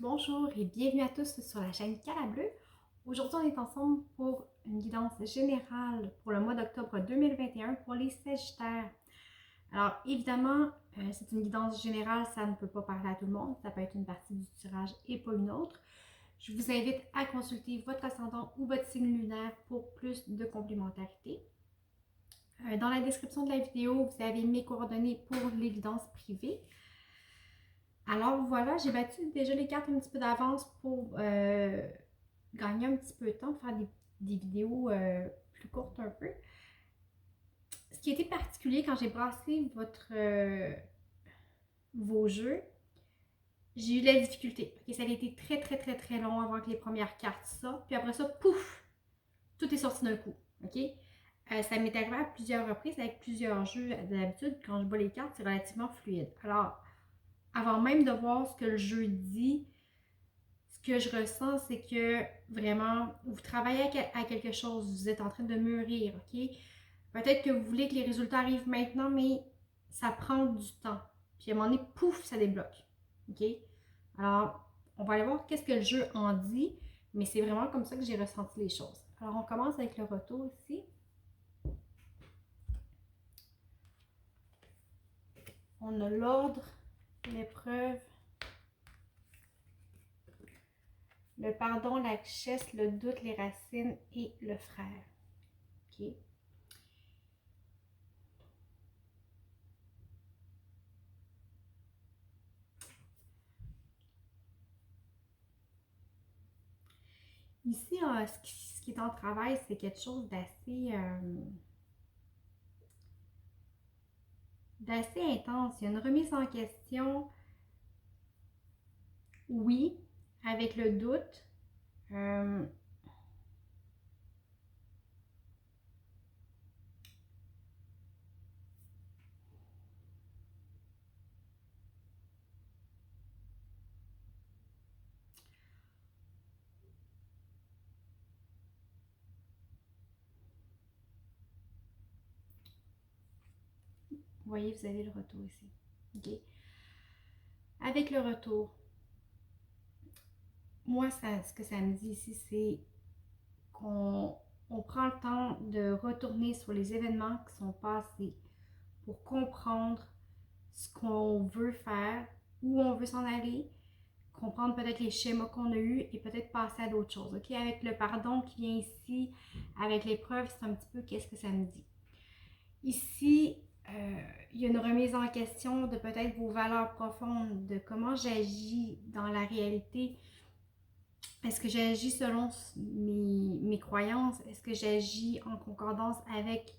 Bonjour et bienvenue à tous sur la chaîne Cala Bleu. Aujourd'hui, on est ensemble pour une guidance générale pour le mois d'octobre 2021 pour les Sagittaires. Alors, évidemment, c'est une guidance générale, ça ne peut pas parler à tout le monde. Ça peut être une partie du tirage et pas une autre. Je vous invite à consulter votre ascendant ou votre signe lunaire pour plus de complémentarité. Dans la description de la vidéo, vous avez mes coordonnées pour les guidances privées. Alors voilà, j'ai battu déjà les cartes un petit peu d'avance pour gagner un petit peu de temps, faire des vidéos plus courtes un peu. Ce qui était particulier quand j'ai brassé vos jeux, j'ai eu de la difficulté. Okay, ça a été très long avant que les premières cartes sortent. Puis après ça, pouf, tout est sorti d'un coup. Okay? Ça m'est arrivé à plusieurs reprises avec plusieurs jeux. D'habitude, quand je vois les cartes, c'est relativement fluide. Alors, avant même de voir ce que le jeu dit, ce que je ressens, c'est que vraiment, vous travaillez à quelque chose, vous êtes en train de mûrir, ok? Peut-être que vous voulez que les résultats arrivent maintenant, mais ça prend du temps. Puis à un moment donné, pouf, ça débloque, ok? Alors, on va aller voir qu'est-ce que le jeu en dit, mais c'est vraiment comme ça que j'ai ressenti les choses. Alors, on commence avec le retour ici. On a l'ordre, l'épreuve, le pardon, la richesse, le doute, les racines et le frère. Ok? Ici, ce qui est en travail, c'est quelque chose d'assez intense. Il y a une remise en question, oui, avec le doute. Vous voyez, vous avez le retour ici. OK? Avec le retour, moi, ce que ça me dit ici, c'est qu'on prend le temps de retourner sur les événements qui sont passés pour comprendre ce qu'on veut faire, où on veut s'en aller, comprendre peut-être les schémas qu'on a eus et peut-être passer à d'autres choses. OK? Avec le pardon qui vient ici, avec l'épreuve, c'est un petit peu qu'est-ce que ça me dit. Ici, il y a une remise en question de peut-être vos valeurs profondes, de comment j'agis dans la réalité. Est-ce que j'agis selon mes croyances? Est-ce que j'agis en concordance avec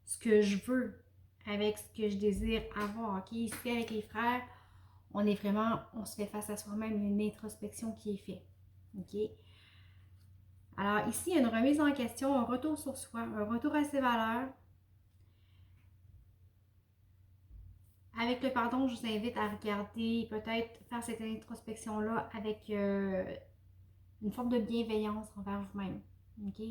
ce que je veux, avec ce que je désire avoir? OK? Ici, avec les frères, on se fait face à soi-même, il y a une introspection qui est faite. OK? Alors ici, il y a une remise en question, un retour sur soi, un retour à ses valeurs. Avec le pardon, je vous invite à regarder, peut-être faire cette introspection-là avec une forme de bienveillance envers vous-même. OK?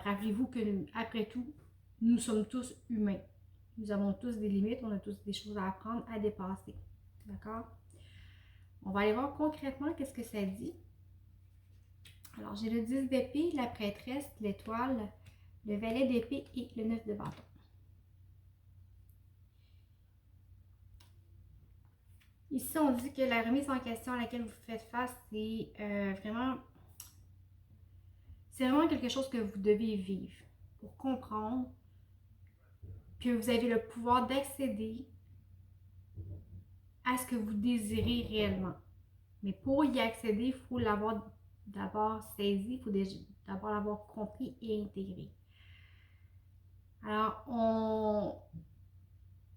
Rappelez-vous que, après tout, nous sommes tous humains. Nous avons tous des limites, on a tous des choses à apprendre, à dépasser. D'accord? On va aller voir concrètement qu'est-ce que ça dit. Alors, j'ai le 10 d'épée, la prêtresse, l'étoile, le valet d'épée et le 9 de bâton. Ici, on dit que la remise en question à laquelle vous faites face, c'est vraiment quelque chose que vous devez vivre pour comprendre que vous avez le pouvoir d'accéder à ce que vous désirez réellement. Mais pour y accéder, il faut l'avoir d'abord saisi, il faut d'abord l'avoir compris et intégré. Alors,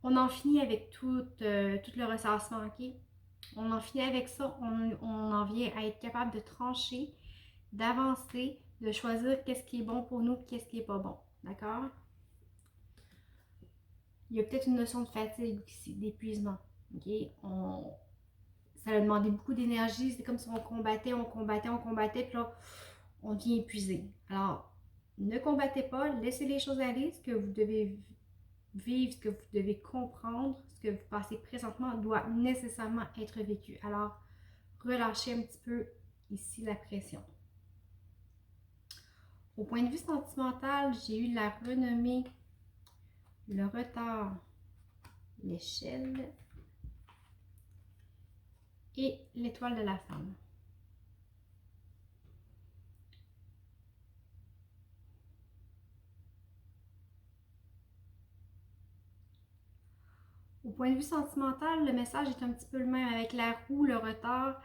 on en finit avec tout le ressassement, ok? On en finit avec ça, on en vient à être capable de trancher, d'avancer, de choisir qu'est-ce qui est bon pour nous, qu'est-ce qui est pas bon, d'accord? Il y a peut-être une notion de fatigue ici, d'épuisement, ok? Ça a demandé beaucoup d'énergie, c'est comme si on combattait, puis là, on devient épuisé. Alors, ne combattez pas, laissez les choses aller, ce que vous devez vivre, ce que vous devez comprendre, ce que vous passez présentement doit nécessairement être vécu. Alors, relâcher un petit peu ici la pression. Au point de vue sentimental, j'ai eu la renommée, le retard, l'échelle et l'étoile de la femme. Au point de vue sentimental, le message est un petit peu le même avec la roue, le retard.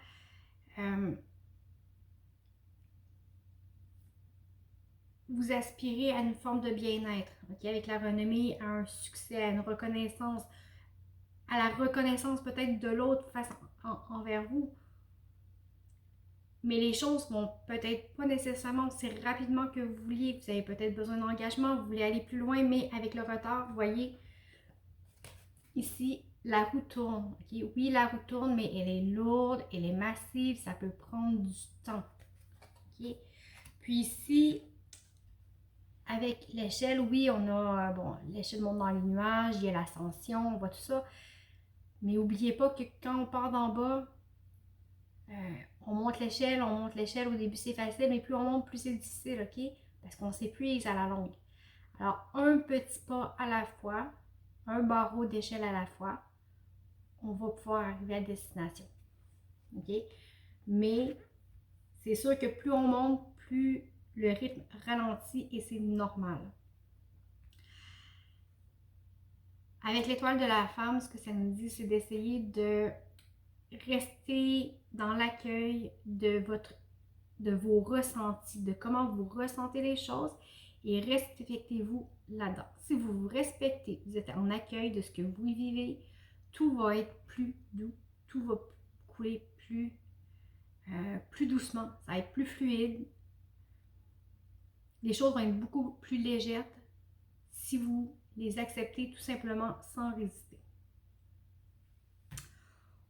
Vous aspirez à une forme de bien-être, avec la renommée, à un succès, à une reconnaissance, à la reconnaissance peut-être de l'autre face envers vous. Mais les choses vont peut-être pas nécessairement aussi rapidement que vous vouliez. Vous avez peut-être besoin d'engagement, vous voulez aller plus loin, mais avec le retard, vous voyez, ici, la roue tourne. Oui, la roue tourne, mais elle est lourde, elle est massive, ça peut prendre du temps. Puis ici, avec l'échelle, oui, on a, l'échelle monte dans les nuages, il y a l'ascension, on voit tout ça. Mais n'oubliez pas que quand on part d'en bas, on monte l'échelle, au début c'est facile, mais plus on monte, plus c'est difficile, Parce qu'on s'épuise à la longue. Alors, un petit pas à la fois, un barreau d'échelle à la fois, on va pouvoir arriver à destination, Mais c'est sûr que plus on monte, plus le rythme ralentit et c'est normal. Avec l'étoile de la femme, ce que ça nous dit, c'est d'essayer de rester dans l'accueil de vos ressentis, de comment vous ressentez les choses et respectez-vous là-dedans. Si vous vous respectez, vous êtes en accueil de ce que vous vivez, tout va être plus doux, tout va couler plus doucement, ça va être plus fluide. Les choses vont être beaucoup plus légères si vous les acceptez tout simplement sans résister.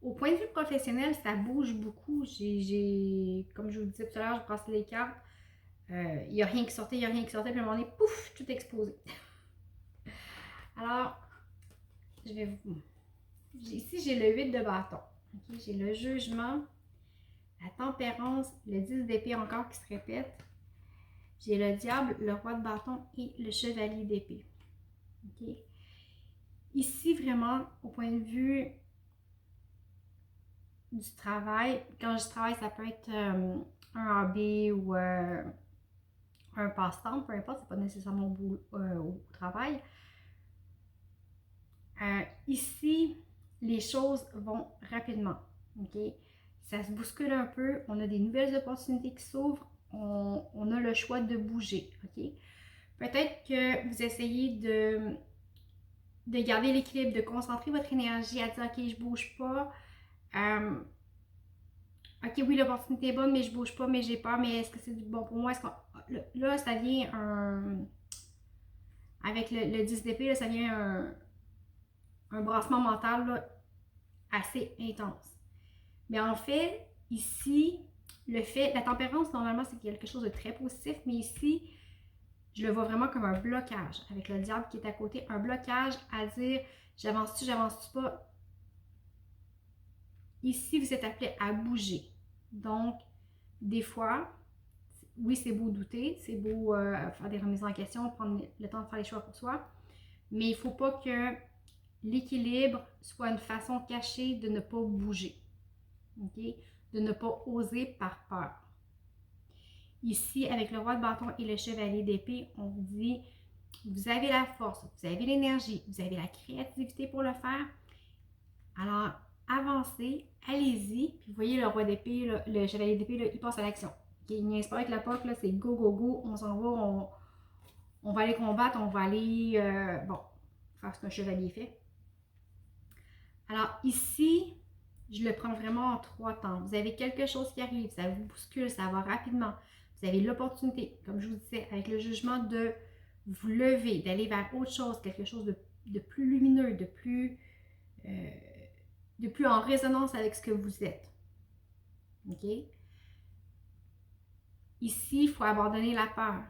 Au point de vue professionnel, ça bouge beaucoup. Comme je vous le disais tout à l'heure, je brassais les cartes. Il n'y a rien qui sortait, puis à un moment donné, pouf, tout explosé. Alors, ici, j'ai le 8 de bâton. J'ai le jugement, la tempérance, le 10 d'épée encore qui se répète. J'ai le diable, le roi de bâton et le chevalier d'épée. Ici, vraiment, au point de vue du travail, quand je travaille, ça peut être un hobby ou un passe-temps, peu importe, c'est pas nécessairement au travail. Ici, les choses vont rapidement, Ça se bouscule un peu, on a des nouvelles opportunités qui s'ouvrent, on a le choix de bouger, Peut-être que vous essayez de garder l'équilibre, de concentrer votre énergie à dire, ok, je bouge pas, ok, oui, l'opportunité est bonne, mais je bouge pas, mais j'ai peur, mais est-ce que c'est bon pour moi? Là, ça vient avec le 10 d'épée, là, ça vient un brassement mental là, assez intense. Mais en fait, ici, la tempérance, normalement, c'est quelque chose de très positif, mais ici, je le vois vraiment comme un blocage, avec le diable qui est à côté, un blocage à dire, j'avance-tu pas? Ici, vous êtes appelé à bouger. Donc, des fois, oui, c'est beau douter, c'est beau faire des remises en question, prendre le temps de faire les choix pour soi, mais il ne faut pas que l'équilibre soit une façon cachée de ne pas bouger, de ne pas oser par peur. Ici, avec le roi de bâton et le chevalier d'épée, on vous dit, vous avez la force, vous avez l'énergie, vous avez la créativité pour le faire. Alors, avancez, allez-y. Puis vous voyez le roi d'épée, le chevalier d'épée, il passe à l'action. Il n'y a pas avec la porte, c'est go, go, go, on s'en va, on va aller combattre, on va aller, faire ce qu'un chevalier fait. Alors ici, je le prends vraiment en 3 temps. Vous avez quelque chose qui arrive, ça vous bouscule, ça va rapidement. Vous avez l'opportunité, comme je vous disais, avec le jugement de vous lever, d'aller vers autre chose, quelque chose de plus lumineux, de plus en résonance avec ce que vous êtes. Ici, il faut abandonner la peur.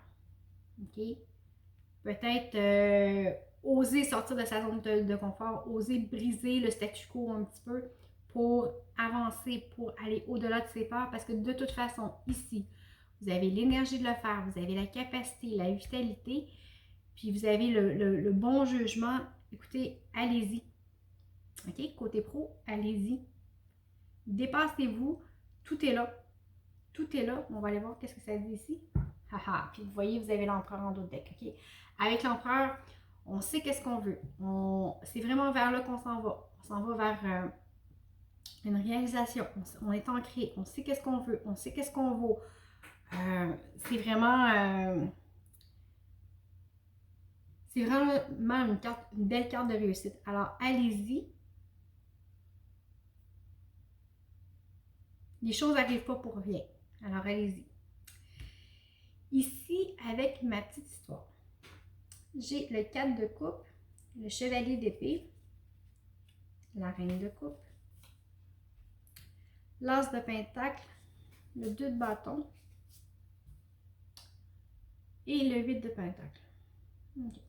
Peut-être oser sortir de sa zone de confort, oser briser le statu quo un petit peu pour avancer, pour aller au-delà de ses peurs, parce que de toute façon, ici, vous avez l'énergie de le faire, vous avez la capacité, la vitalité, puis vous avez le bon jugement. Écoutez, allez-y. OK? Côté pro, allez-y. Dépassez-vous. Tout est là. Tout est là. On va aller voir qu'est-ce que ça dit ici. Haha. Puis vous voyez, vous avez l'empereur en dos de deck. OK? Avec l'empereur, on sait qu'est-ce qu'on veut. C'est vraiment vers là qu'on s'en va. On s'en va vers une réalisation. On est ancré. On sait qu'est-ce qu'on veut. On sait qu'est-ce qu'on vaut. C'est vraiment... c'est vraiment une belle carte de réussite. Alors, allez-y. Les choses n'arrivent pas pour rien. Alors, allez-y. Ici, avec ma petite histoire, j'ai le 4 de coupe, le chevalier d'épée, la reine de coupe, l'as de pentacle, le 2 de bâton et le 8 de pentacle. OK.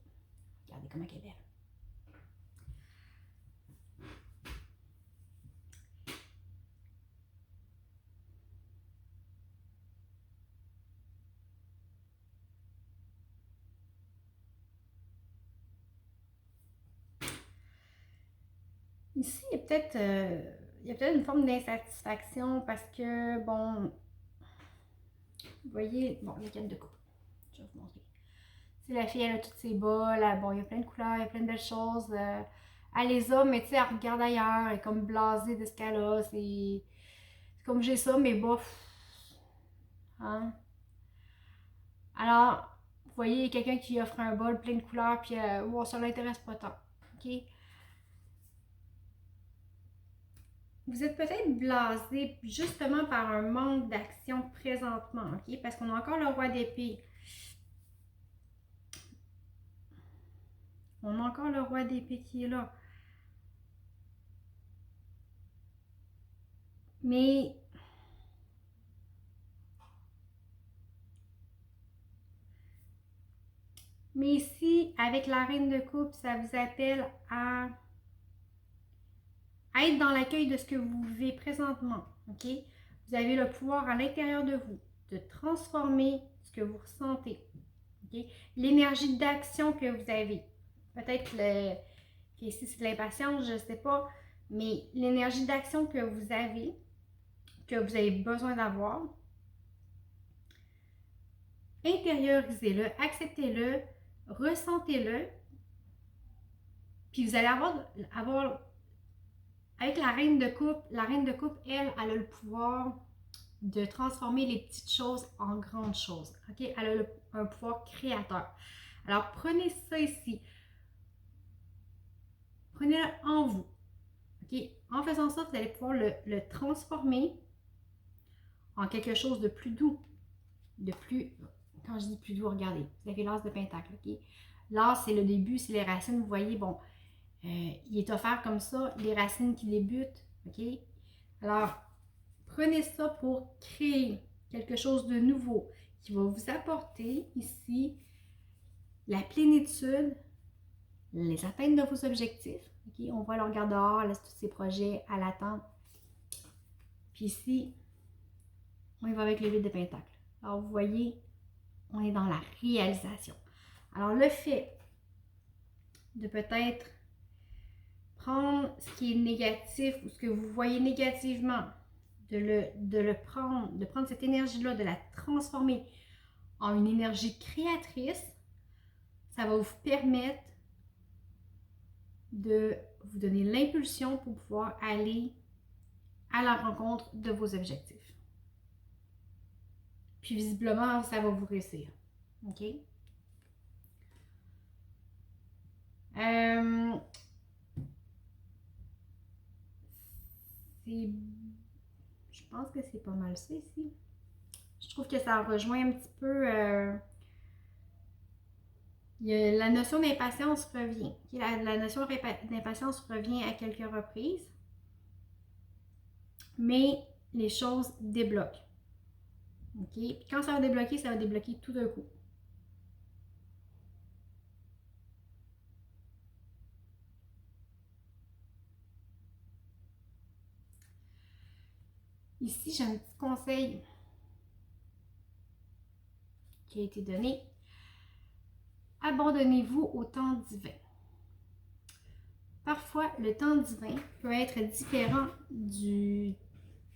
Regardez comment elle est belle. Ici, il y a peut-être une forme d'insatisfaction parce que, bon, vous voyez, bon, les 4 de coupe. Je vais vous montrer. Tu sais, la fille, elle a toutes ses bas, là, bon, il y a plein de couleurs, il y a plein de belles choses. Elle les a, mais tu sais, elle regarde ailleurs, elle est comme blasée de ce qu'elle a. C'est comme j'ai ça, mais bof. Hein? Alors, vous voyez, il y a quelqu'un qui offre un bol plein de couleurs, puis oh, ça l'intéresse pas tant. OK? Vous êtes peut-être blasé justement par un manque d'action présentement, OK? Parce qu'on a encore le roi d'épée. On a encore le roi d'épée qui est là. Mais ici, avec la reine de coupe, ça vous appelle à être dans l'accueil de ce que vous vivez présentement. OK? Vous avez le pouvoir à l'intérieur de vous de transformer ce que vous ressentez. Okay? L'énergie d'action que vous avez. Peut-être que ici c'est de l'impatience, je ne sais pas, mais l'énergie d'action que vous avez besoin d'avoir, intériorisez-le, acceptez-le, ressentez-le, puis vous allez avoir avec la reine de coupe, elle a le pouvoir de transformer les petites choses en grandes choses. Okay? Elle a un pouvoir créateur. Alors, prenez ça ici. Prenez-le en vous. Okay? En faisant ça, vous allez pouvoir le transformer en quelque chose de plus doux. Quand je dis plus doux, regardez, vous avez l'as de pentacle. Okay? L'as, c'est le début, c'est les racines. Vous voyez, bon, il est offert comme ça, les racines qui débutent. OK? Alors, prenez ça pour créer quelque chose de nouveau qui va vous apporter ici la plénitude, les atteintes de vos objectifs. Okay? On voit le regard dehors, laisse tous ces projets à l'attente. Puis ici, on y va avec le 8 de pentacle. Alors, vous voyez, on est dans la réalisation. Alors, le fait de peut-être prendre ce qui est négatif ou ce que vous voyez négativement, de prendre cette énergie-là, de la transformer en une énergie créatrice, ça va vous permettre de vous donner l'impulsion pour pouvoir aller à la rencontre de vos objectifs. Puis visiblement, ça va vous réussir. OK? Je pense que c'est pas mal ça ici. Je trouve que ça rejoint un petit peu... la notion d'impatience revient. La notion d'impatience revient à quelques reprises. Mais les choses débloquent. OK? Puis quand ça va débloquer tout d'un coup. Ici, j'ai un petit conseil qui a été donné. Abandonnez-vous au temps divin. Parfois, le temps divin peut être différent du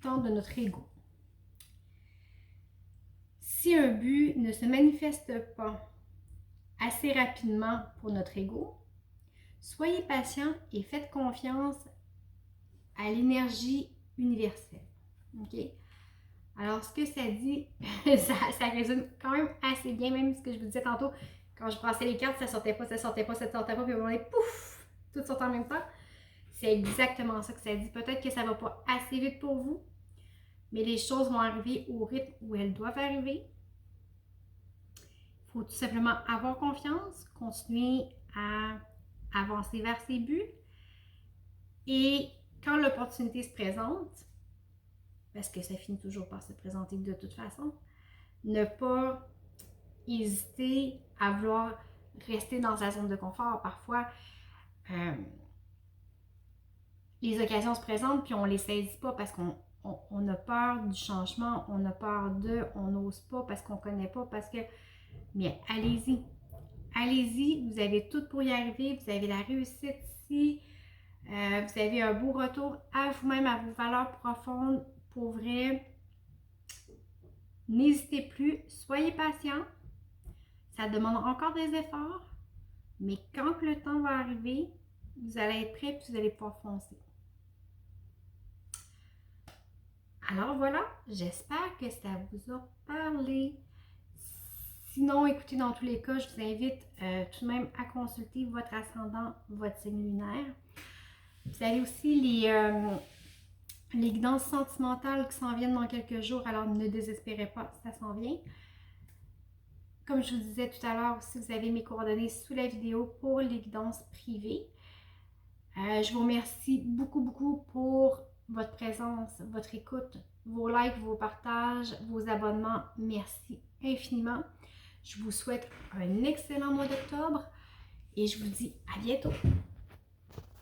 temps de notre ego. Si un but ne se manifeste pas assez rapidement pour notre ego, soyez patient et faites confiance à l'énergie universelle. OK? Alors, ce que ça dit, ça résume quand même assez bien, même ce que je vous disais tantôt. Quand je brassais les cartes, ça sortait pas, ça sortait pas, ça sortait pas, puis à un moment donné, pouf, tout sort en même temps. C'est exactement ça que ça dit. Peut-être que ça va pas assez vite pour vous, mais les choses vont arriver au rythme où elles doivent arriver. Il faut tout simplement avoir confiance, continuer à avancer vers ses buts. Et quand l'opportunité se présente, parce que ça finit toujours par se présenter de toute façon, ne pas hésiter à vouloir rester dans sa zone de confort. Parfois, les occasions se présentent puis on ne les saisit pas parce qu'on a peur du changement, on a peur on n'ose pas parce qu'on ne connaît pas, parce que... Mais allez-y. Allez-y, vous avez tout pour y arriver, vous avez la réussite ici, vous avez un beau retour à vous-même, à vos valeurs profondes, pour vrai. N'hésitez plus, soyez patient. Ça demande encore des efforts, mais quand le temps va arriver, vous allez être prêt et vous allez pouvoir foncer. Alors voilà, j'espère que ça vous a parlé. Sinon, écoutez, dans tous les cas, je vous invite tout de même à consulter votre ascendant, votre signe lunaire. Vous avez aussi les guidances sentimentales qui s'en viennent dans quelques jours, alors ne désespérez pas, ça s'en vient. Comme je vous disais tout à l'heure aussi, vous avez mes coordonnées sous la vidéo pour les guidances privées. Je vous remercie beaucoup pour votre présence, votre écoute, vos likes, vos partages, vos abonnements. Merci infiniment. Je vous souhaite un excellent mois d'octobre et je vous dis à bientôt.